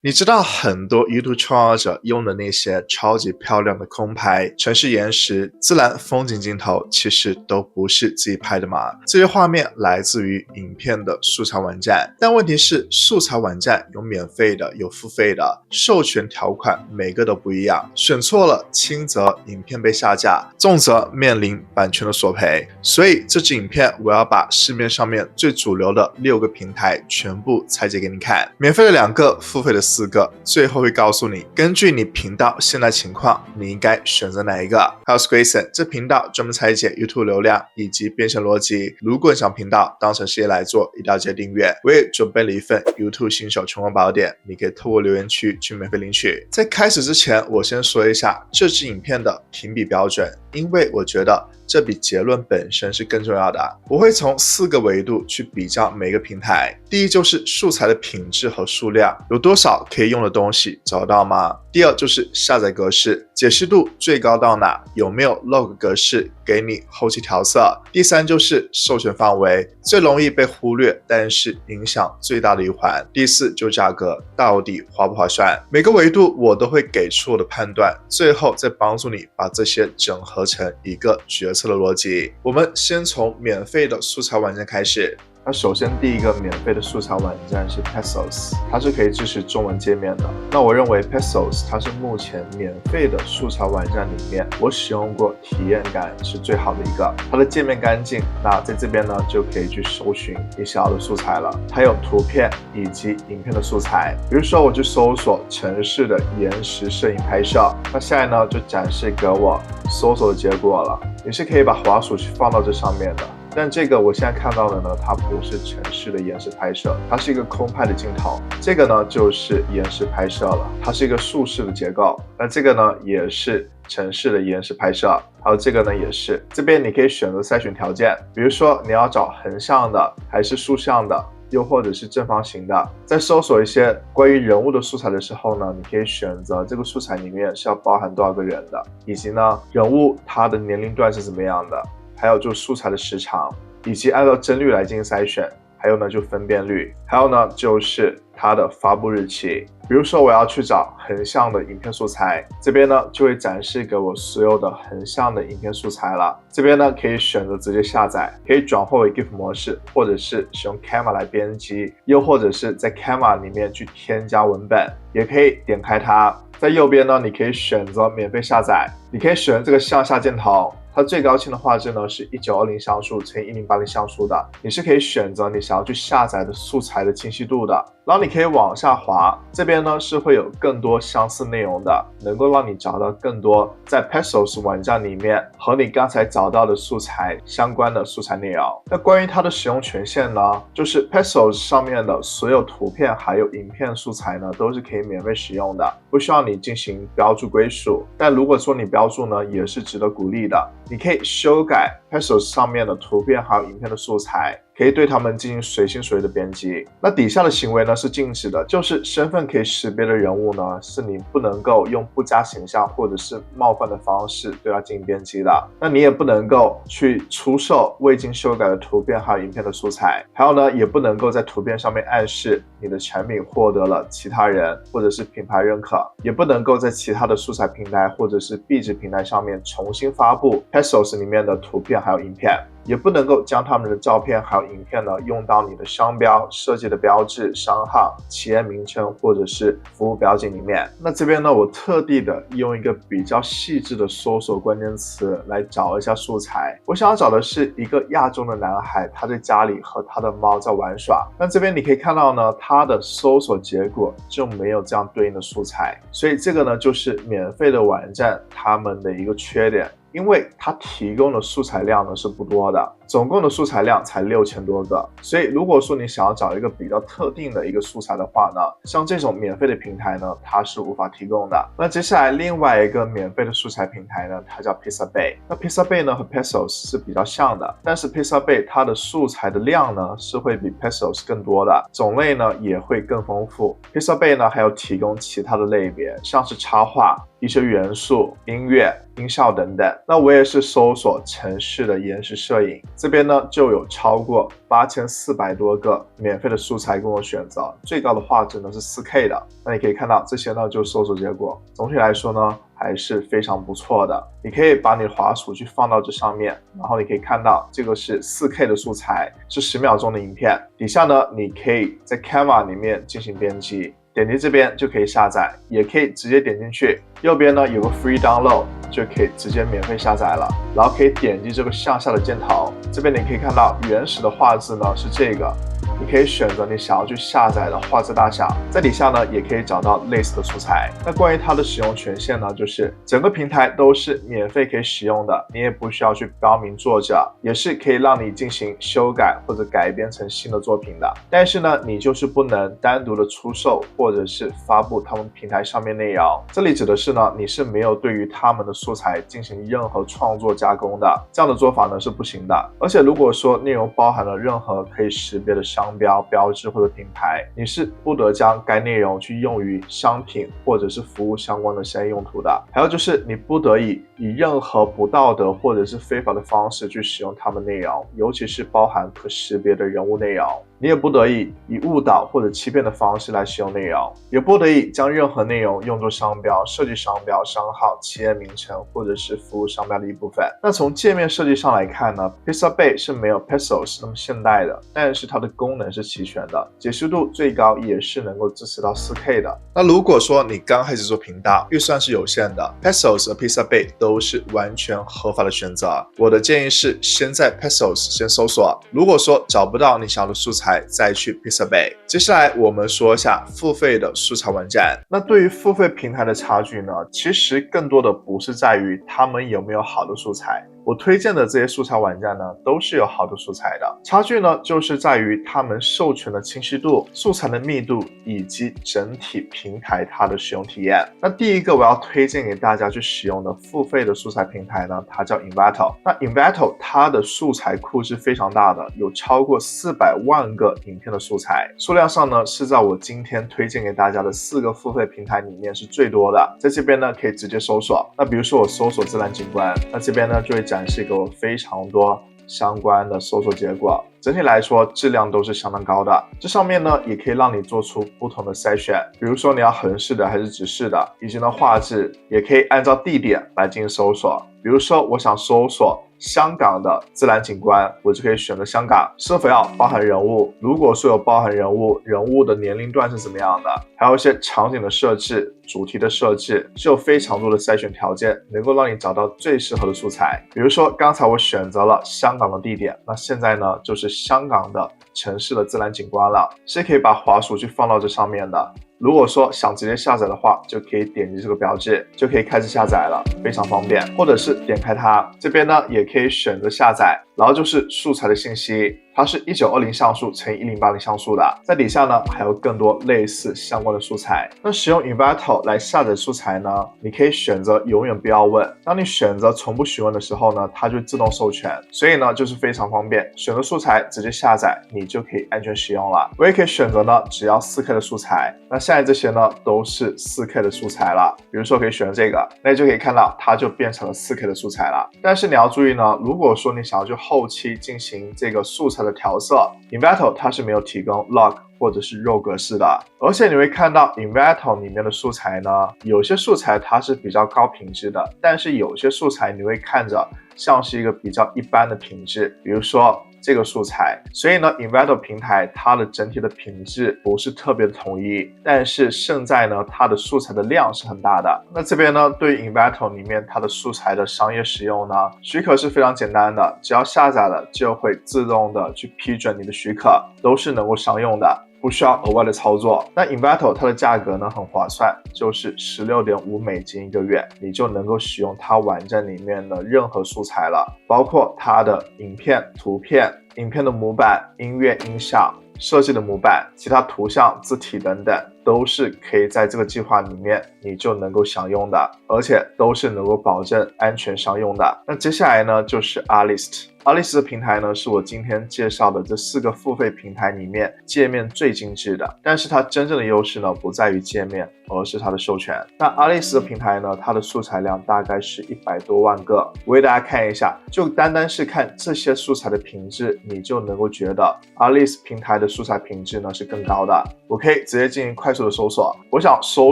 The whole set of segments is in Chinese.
你知道很多 YouTube 创作者用的那些超级漂亮的空拍、城市延时、自然风景镜头，其实都不是自己拍的吗？这些画面来自于影片的素材网站，但问题是，素材网站有免费的，有付费的，授权条款每个都不一样，选错了，轻则影片被下架，重则面临版权的索赔。所以这支影片我要把市面上面最主流的6个平台全部拆解给你看，免费的2个，付费的4个，最后会告诉你，根据你频道现在情况，你应该选择哪一个。还有 Grayson， 这频道专门拆解 YouTube 流量以及变现逻辑。如果你想频道当成事业来做，一定要记得订阅。我也准备了一份 YouTube 新手成功宝典，你可以透过留言区去免费领取。在开始之前，我先说一下这支影片的评比标准，因为我觉得这比结论本身是更重要的。我会从4个维度去比较每个平台。第一就是素材的品质和数量，有多少可以用的东西找到吗？第二就是下载格式，解析度最高到哪？有没有 log 格式给你后期调色？第三就是授权范围，最容易被忽略，但是影响最大的一环。第四就价格，到底划不划算？每个维度我都会给出我的判断，最后再帮助你把这些整合成一个决策的逻辑。我们先从免费的素材网站开始。那首先第一个免费的素材网站是 Pesos， 它是可以支持中文界面的。那我认为 Pesos 它是目前免费的素材网站里面我使用过体验感是最好的一个，它的界面干净，那在这边呢就可以去搜寻你想要的素材了，还有图片以及影片的素材。比如说我去搜索城市的延时摄影拍摄，那现在呢就展示给我搜索的结果了。你是可以把滑鼠去放到这上面的。但这个我现在看到的呢，它不是城市的延时拍摄，它是一个空拍的镜头。这个呢就是延时拍摄了，它是一个竖式的结构。那这个呢也是城市的延时拍摄，还有这个呢也是。这边你可以选择筛选条件，比如说你要找横向的还是竖向的，又或者是正方形的。在搜索一些关于人物的素材的时候呢，你可以选择这个素材里面是要包含多少个人的，以及呢人物他的年龄段是怎么样的，还有就是素材的时长，以及按照帧率来进行筛选，还有呢就分辨率，还有呢就是它的发布日期。比如说我要去找横向的影片素材，这边呢就会展示给我所有的横向的影片素材了。这边呢可以选择直接下载，可以转换为 GIF 模式，或者是使用 Canva 来编辑，又或者是在 Canva 里面去添加文本，也可以点开它。在右边呢你可以选择免费下载，你可以选这个向下箭头，它最高清的画质呢是1920像素乘以1080像素的，你是可以选择你想要去下载的素材的清晰度的。然后你可以往下滑，这边呢是会有更多相似内容的，能够让你找到更多在 Pesos 网站里面和你刚才找到的素材相关的素材内容。那关于它的使用权限呢，就是 Pesos 上面的所有图片还有影片素材呢都是可以免费使用的，不需要你进行标注归属。但如果说你标注呢，也是值得鼓励的，你可以修改 Pesos 上面的图片还有影片的素材，可以对他们进行随心所欲的编辑。那底下的行为呢是禁止的，就是身份可以识别的人物呢，是你不能够用不加形象或者是冒犯的方式对它进行编辑的。那你也不能够去出售未经修改的图片还有影片的素材，还有呢，也不能够在图片上面暗示你的产品获得了其他人或者是品牌认可，也不能够在其他的素材平台或者是壁纸平台上面重新发布 Pesos 里面的图片还有影片，也不能够将他们的照片还有影片呢用到你的商标、设计的标志、商号、企业名称或者是服务标记里面。那这边呢，我特地的用一个比较细致的搜索关键词来找一下素材。我想要找的是一个亚洲的男孩，他在家里和他的猫在玩耍。那这边你可以看到呢，他的搜索结果就没有这样对应的素材，所以这个呢就是免费的网站他们的一个缺点。因为它提供的素材量呢是不多的，总共的素材量才6000多个，所以如果说你想要找一个比较特定的一个素材的话呢，像这种免费的平台呢，它是无法提供的。那接下来另外一个免费的素材平台呢，它叫 Pixabay。那 Pixabay 呢和 Pesos 是比较像的，但是 Pixabay 它的素材的量呢是会比 Pesos 更多的，种类呢也会更丰富。Pixabay 呢还有提供其他的类别，像是插画、一些元素、音乐、音效等等。那我也是搜索城市的延时摄影，这边呢就有超过8400多个免费的素材供我选择，最高的画质呢是 4K 的。那你可以看到这些呢就搜索结果，总体来说呢还是非常不错的。你可以把你的滑鼠去放到这上面，然后你可以看到这个是 4K 的素材，是10秒钟的影片。底下呢你可以在 Canva 里面进行编辑，点击这边就可以下载，也可以直接点进去，右边呢有个 Free Download， 就可以直接免费下载了。然后可以点击这个向下的箭头，这边你可以看到原始的画质呢是这个，你可以选择你想要去下载的画质大小，在底下呢也可以找到类似的素材。那关于它的使用权限呢，就是整个平台都是免费可以使用的，你也不需要去标明作者，也是可以让你进行修改或者改编成新的作品的。但是呢，你就是不能单独的出售或者是发布他们平台上面内容。这里指的是呢，你是没有对于他们的素材进行任何创作加工的，这样的做法呢是不行的。而且如果说内容包含了任何可以识别的商标、标志或者品牌，你是不得将该内容去用于商品或者是服务相关的商业用途的。还有就是你不得以任何不道德或者是非法的方式去使用他们内容，尤其是包含可识别的人物内容。你也不得以误导或者欺骗的方式来使用内容，也不得以将任何内容用作商标、设计商标、商号、企业名称或者是服务商标的一部分。那从界面设计上来看呢， Pixabay 是没有 Pexels 那么现代的，但是它的功能是齐全的，解析度最高也是能够支持到 4K 的。那如果说你刚开始做频道，预算是有限的， Pexels 和 Pixabay 都是完全合法的选择。我的建议是先在 Pexels 先搜索，如果说找不到你想要的素材，再去 Pixabay。 接下来我们说一下付费的素材网站。那对于付费平台的差距呢，其实更多的不是在于他们有没有好的素材，我推荐的这些素材网站呢，都是有好的素材的。差距呢，就是在于他们授权的清晰度、素材的密度以及整体平台它的使用体验。那第一个我要推荐给大家去使用的付费的素材平台呢，它叫 Envato。那 Envato 它的素材库是非常大的，有超过400万个影片的素材，数量上呢是在我今天推荐给大家的4个付费平台里面是最多的。在这边呢可以直接搜索，那比如说我搜索自然景观，那这边呢就会展示给我非常多相关的搜索结果，整体来说质量都是相当高的。这上面呢也可以让你做出不同的筛选，比如说你要横式的还是直式的，以及呢画质也可以按照地点来进行搜索。比如说我想搜索香港的自然景观，我就可以选择香港，是否要包含人物，如果说有包含人物，人物的年龄段是怎么样的，还有一些场景的设置、主题的设置，是有非常多的筛选条件，能够让你找到最适合的素材。比如说刚才我选择了香港的地点，那现在呢就是香港的城市的自然景观了，是可以把滑鼠去放到这上面的。如果说想直接下载的话，就可以点击这个标志，就可以开始下载了，非常方便。或者是点开它，这边呢也可以选择下载，然后就是素材的信息，它是1920像素乘以1080像素的，在底下呢还有更多类似相关的素材。那使用 Envato 来下载素材呢，你可以选择永远不要问，当你选择从不询问的时候呢，它就自动授权，所以呢就是非常方便，选择素材直接下载，你就可以安全使用了。我也可以选择呢只要 4K 的素材，那现在这些呢都是 4K 的素材了，比如说可以选择这个，那你就可以看到它就变成了 4K 的素材了。但是你要注意呢，如果说你想要去后期进行这个素材的调色， Envato 它是没有提供 log 或者是肉格式的，而且你会看到 Envato 里面的素材呢，有些素材它是比较高品质的，但是有些素材你会看着像是一个比较一般的品质，比如说这个素材。所以呢 Envato 平台它的整体的品质不是特别的统一，但是胜在呢它的素材的量是很大的。那这边呢对于 Envato 里面它的素材的商业使用呢，许可是非常简单的，只要下载了就会自动的去批准你的许可，都是能够商用的，不需要额外的操作。那 Envato 它的价格呢很划算，就是$16.5一个月，你就能够使用它网站里面的任何素材了，包括它的影片、图片、影片的模板、音乐、音效、设计的模板、其他图像、字体等等，都是可以在这个计划里面你就能够享用的，而且都是能够保证安全商用的。那接下来呢就是 Artlist。Alice 的平台呢，是我今天介绍的这4个付费平台里面界面最精致的，但是它真正的优势呢，不在于界面，而是它的授权。那 Alice 的平台呢，它的素材量大概是100多万个，我给大家看一下，就单单是看这些素材的品质，你就能够觉得 Alice 平台的素材品质呢是更高的。我可以直接进行快速的搜索，我想搜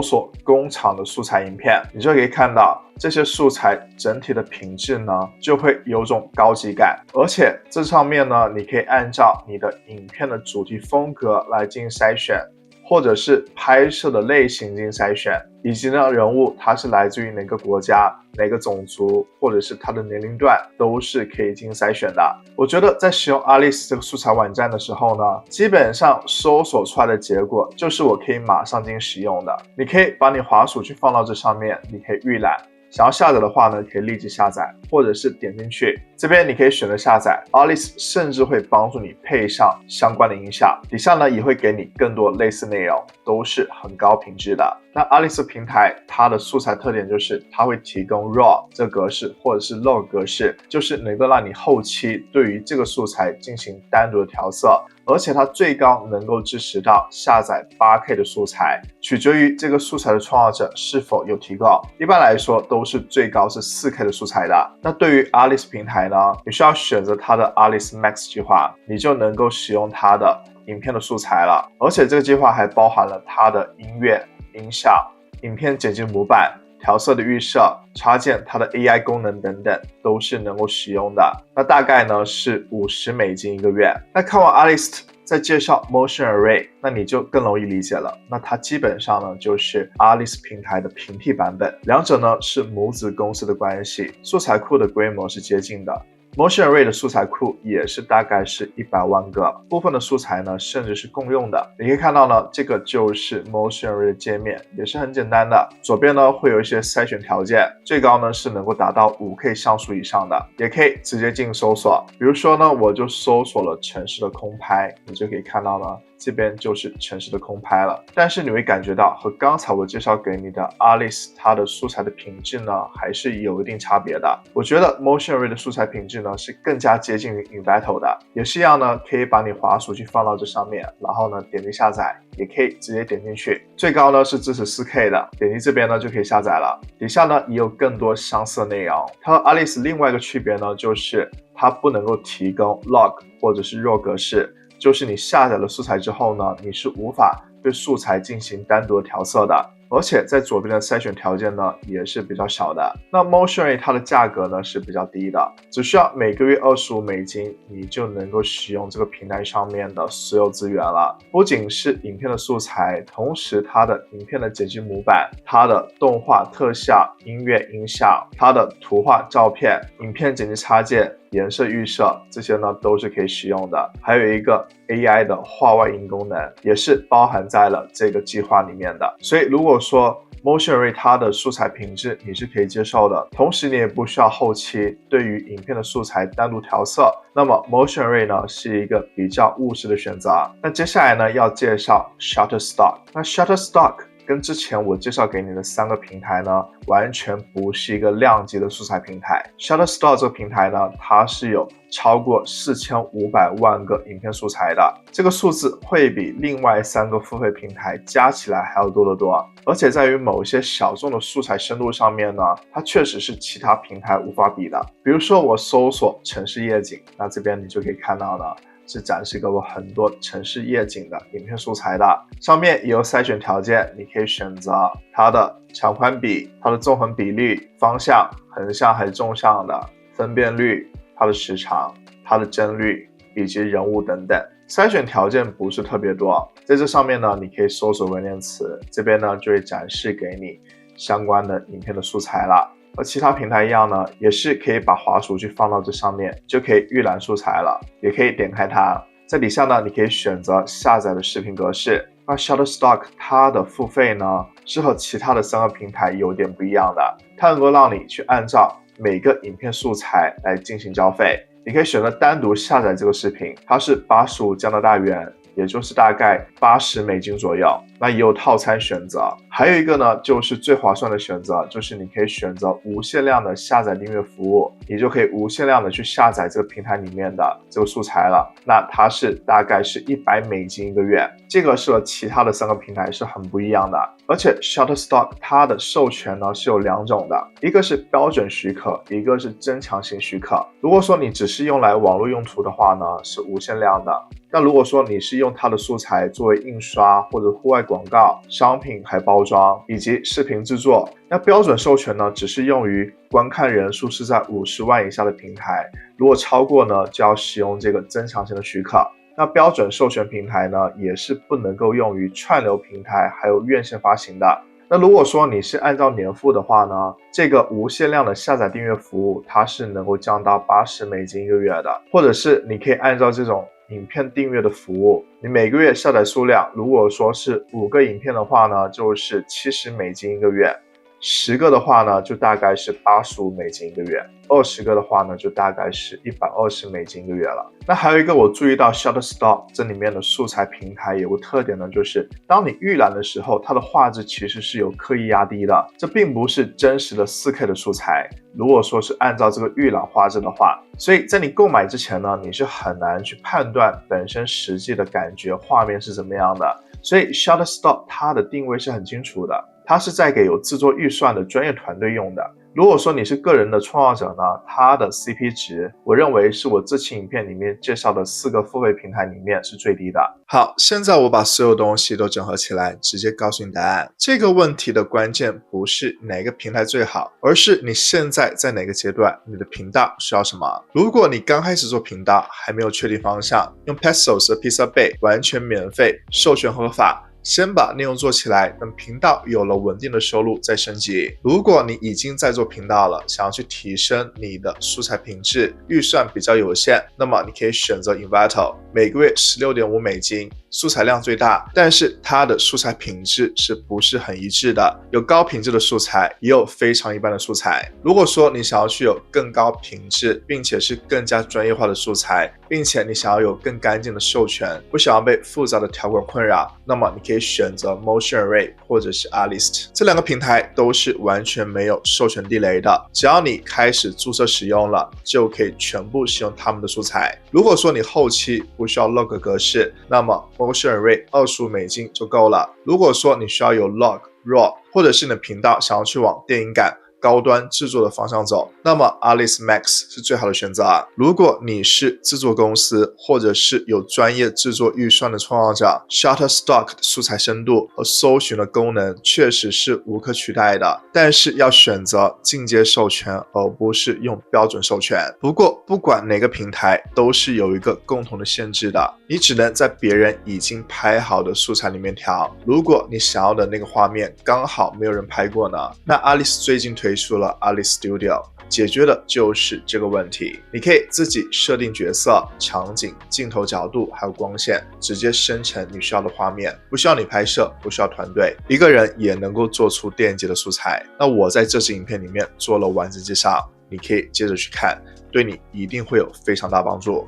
索工厂的素材影片，你就可以看到这些素材整体的品质呢就会有种高级感，而且这上面呢你可以按照你的影片的主题风格来进行筛选，或者是拍摄的类型进行筛选，以及呢人物它是来自于哪个国家、哪个种族，或者是它的年龄段都是可以进行筛选的。我觉得在使用 Alice 这个素材网站的时候呢，基本上搜索出来的结果就是我可以马上进行使用的。你可以把你滑鼠去放到这上面，你可以预览。想要下载的话呢，可以立即下载，或者是点进去，这边你可以选择下载。Alice 甚至会帮助你配上相关的音效，底下呢也会给你更多类似内容，都是很高品质的。那 Alice 平台它的素材特点就是它会提供 RAW 这格式或者是 LOG 格式，就是能够让你后期对于这个素材进行单独的调色，而且它最高能够支持到下载 8K 的素材，取决于这个素材的创造者是否有提供。一般来说都是最高是 4K 的素材的。那对于 Alice 平台呢，你需要选择它的 Alice Max 计划，你就能够使用它的影片的素材了。而且这个计划还包含了它的音乐、音效、影片剪辑模板、调色的预设、插件它的 AI 功能等等都是能够使用的。那大概呢是$50一个月。那看完 Alice 再介绍 Motion Array， 那你就更容易理解了。那它基本上呢就是 Alice 平台的平替版本，两者呢是母子公司的关系，素材库的规模是接近的。Motion Array 的素材库也是大概是100万个，部分的素材呢甚至是共用的。你可以看到呢，这个就是 Motion Array 的界面，也是很简单的。左边呢会有一些筛选条件，最高呢是能够达到5K 像素以上的，也可以直接进行搜索。比如说呢，我就搜索了城市的空拍，你就可以看到呢，这边就是城市的空拍了。但是你会感觉到和刚才我介绍给你的 Alice 它的素材的品质呢还是有一定差别的。我觉得 Motion Array 的素材品质呢是更加接近于 Envato 的，也是一样呢，可以把你滑鼠去放到这上面，然后呢点击下载，也可以直接点进去。最高呢是支持 4K 的，点击这边呢就可以下载了。底下呢也有更多相似的内容。它和 Alice 另外一个区别呢就是它不能够提供 log 或者是 RAW 格式，就是你下载了素材之后呢，你是无法对素材进行单独的调色的。而且在左边的筛选条件呢也是比较小的。那 Motion Array 它的价格呢是比较低的，只需要每个月$25，你就能够使用这个平台上面的所有资源了。不仅是影片的素材，同时它的影片的剪辑模板、它的动画特效、音乐音效、它的图画照片、影片剪辑插件、颜色预设，这些呢都是可以使用的。还有一个 AI 的画外音功能也是包含在了这个计划里面的。所以如果说 Motion Array 它的素材品质你是可以接受的，同时你也不需要后期对于影片的素材单独调色，那么 Motion Array 呢是一个比较务实的选择。那接下来呢要介绍 Shutterstock。那 Shutterstock跟之前我介绍给你的3个平台呢，完全不是一个量级的素材平台。Shutterstock 这个平台呢，它是有超过4500万个影片素材的，这个数字会比另外3个付费平台加起来还要多得多。而且在于某些小众的素材深度上面呢，它确实是其他平台无法比的。比如说我搜索城市夜景，那这边你就可以看到呢，是展示给我很多城市夜景的影片素材的，上面也有筛选条件，你可以选择它的长宽比、它的纵横比率、方向、横向还是纵向的、分辨率、它的时长、它的帧率以及人物等等。筛选条件不是特别多，在这上面呢，你可以搜索关键词，这边呢就会展示给你相关的影片的素材了。和其他平台一样呢，也是可以把滑鼠去放到这上面，就可以预览素材了，也可以点开它。在底下呢，你可以选择下载的视频格式。那 Shutterstock 它的付费呢，是和其他的3个平台有点不一样的，它能够让你去按照每个影片素材来进行交费。你可以选择单独下载这个视频，它是85加拿大元，也就是大概$80左右。那也有套餐选择。还有一个呢，就是最划算的选择，就是你可以选择无限量的下载订阅服务，你就可以无限量的去下载这个平台里面的这个素材了。那它是大概是$100一个月，这个是和其他的3个平台是很不一样的。而且 Shutterstock 它的授权呢是有2种的，一个是标准许可，一个是增强型许可。如果说你只是用来网络用途的话呢，是无限量的。那如果说你是用它的素材作为印刷或者户外广告、商品还包装以及视频制作，那标准授权呢只是用于观看人数是在50万以下的平台，如果超过呢就要使用这个增强型的许可。那标准授权平台呢也是不能够用于串流平台还有院线发行的。那如果说你是按照年付的话呢，这个无限量的下载订阅服务它是能够降到$80一个月的，或者是你可以按照这种影片订阅的服务，你每个月下载数量如果说是5个影片的话呢，就是$70一个月，10个的话呢就大概是$85一个月，20个的话呢就大概是$120一个月了。那还有一个我注意到 Shutterstock 这里面的素材平台有个特点呢，就是当你预览的时候，它的画质其实是有刻意压低的，这并不是真实的 4K 的素材，如果说是按照这个预览画质的话，所以在你购买之前呢，你是很难去判断本身实际的感觉画面是怎么样的。所以 Shutterstock 它的定位是很清楚的，它是在给有制作预算的专业团队用的。如果说你是个人的创作者呢，它的 CP 值我认为是我这期影片里面介绍的4个付费平台里面是最低的。好，现在我把所有东西都整合起来，直接告诉你答案。这个问题的关键不是哪个平台最好，而是你现在在哪个阶段，你的频道需要什么。如果你刚开始做频道，还没有确定方向，用 Pesos 的 Pixabay 完全免费，授权合法，先把内容做起来，等频道有了稳定的收入再升级。如果你已经在做频道了，想要去提升你的素材品质，预算比较有限，那么你可以选择 Envato， 每个月$16.5，素材量最大，但是它的素材品质是不是很一致的，有高品质的素材，也有非常一般的素材。如果说你想要去有更高品质并且是更加专业化的素材，并且你想要有更干净的授权，不想要被复杂的条款困扰，那么你可以选择 Motion Array 或者是 Artlist， 这2个平台都是完全没有授权地雷的，只要你开始注册使用了，就可以全部使用他们的素材。如果说你后期不需要 log 格式，那么 Motion Array $25就够了。如果说你需要有 log、raw， 或者是你的频道想要去往电影感、高端制作的方向走，那么 Artlist Max 是最好的选择。如果你是制作公司或者是有专业制作预算的创作者， Shutterstock 的素材深度和搜寻的功能确实是无可取代的，但是要选择进阶授权而不是用标准授权。不过不管哪个平台都是有一个共同的限制的，你只能在别人已经拍好的素材里面调，如果你想要的那个画面刚好没有人拍过呢，那 Artlist 最近推出了 Artlist Studio， 解决的就是这个问题。你可以自己设定角色、场景、镜头角度还有光线，直接生成你需要的画面，不需要你拍摄，不需要团队，一个人也能够做出电影级的素材。那我在这支影片里面做了完整介绍，你可以接着去看，对你一定会有非常大帮助。